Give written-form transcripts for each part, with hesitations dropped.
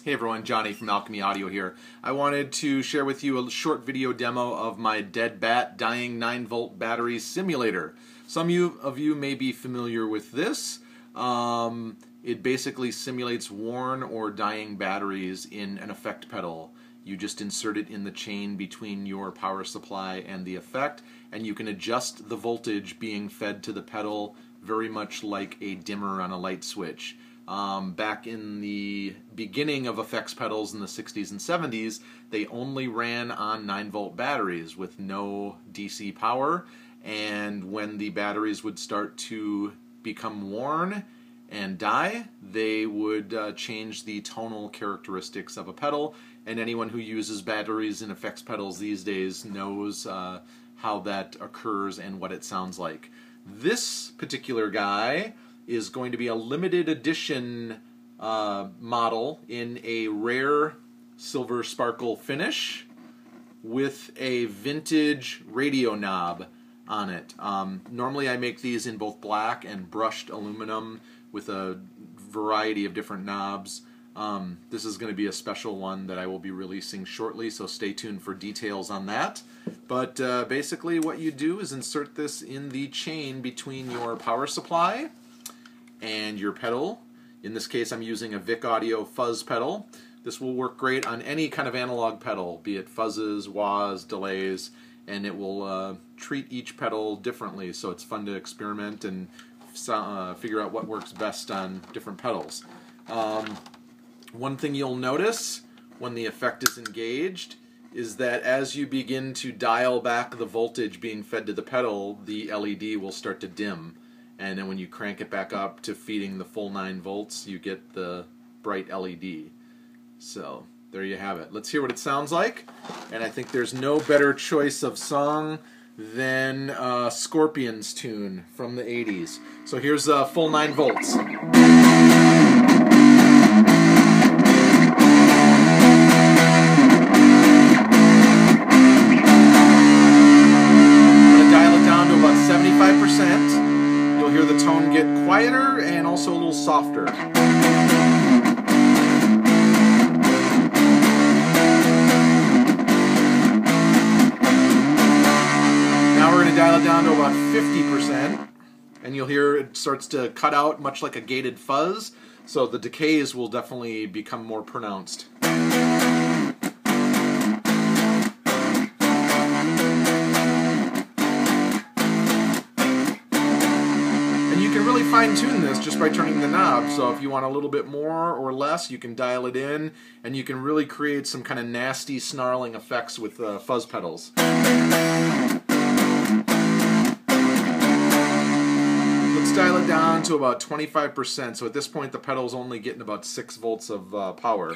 Hey everyone, Johnny from Alchemy Audio here. I wanted to share with you a short video demo of my Dead Bat Dying 9-volt battery simulator. Some of you may be familiar with this. It basically simulates worn or dying batteries in an effect pedal. You just insert it in the chain between your power supply and the effect, and you can adjust the voltage being fed to the pedal very much like a dimmer on a light switch. Back in the beginning of effects pedals in the 60s and 70s, they only ran on 9-volt batteries with no DC power, and when the batteries would start to become worn and die, they would change the tonal characteristics of a pedal, and anyone who uses batteries in effects pedals these days knows how that occurs and what it sounds like. This particular guy is going to be a limited edition model in a rare silver sparkle finish with a vintage radio knob on it. Normally I make these in both black and brushed aluminum with a variety of different knobs. This is going to be a special one that I will be releasing shortly, so stay tuned for details on that. But basically what you do is insert this in the chain between your power supply and your pedal. In this case I'm using a Vic Audio fuzz pedal. This will work great on any kind of analog pedal, be it fuzzes, wahs, delays, and it will treat each pedal differently, so it's fun to experiment and figure out what works best on different pedals. One thing you'll notice when the effect is engaged is that as you begin to dial back the voltage being fed to the pedal, the LED will start to dim. And then when you crank it back up to feeding the full 9 volts, you get the bright LED. So there you have it. Let's hear what it sounds like. And I think there's no better choice of song than Scorpions tune from the 80s. So here's full 9 volts. You'll hear the tone get quieter and also a little softer. Now we're going to dial it down to about 50%, and you'll hear it starts to cut out much like a gated fuzz, so the decays will definitely become more pronounced. You can really fine-tune this just by turning the knob, so if you want a little bit more or less, you can dial it in, and you can really create some kind of nasty snarling effects with fuzz pedals. Let's dial it down to about 25%, so at this point the pedal's only getting about 6 volts of power.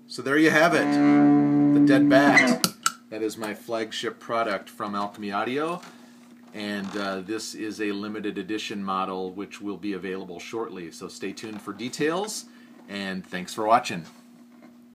So there you have it, the Dead Bat. That is my flagship product from Alchemy Audio, and this is a limited edition model which will be available shortly. So stay tuned for details, and thanks for watching.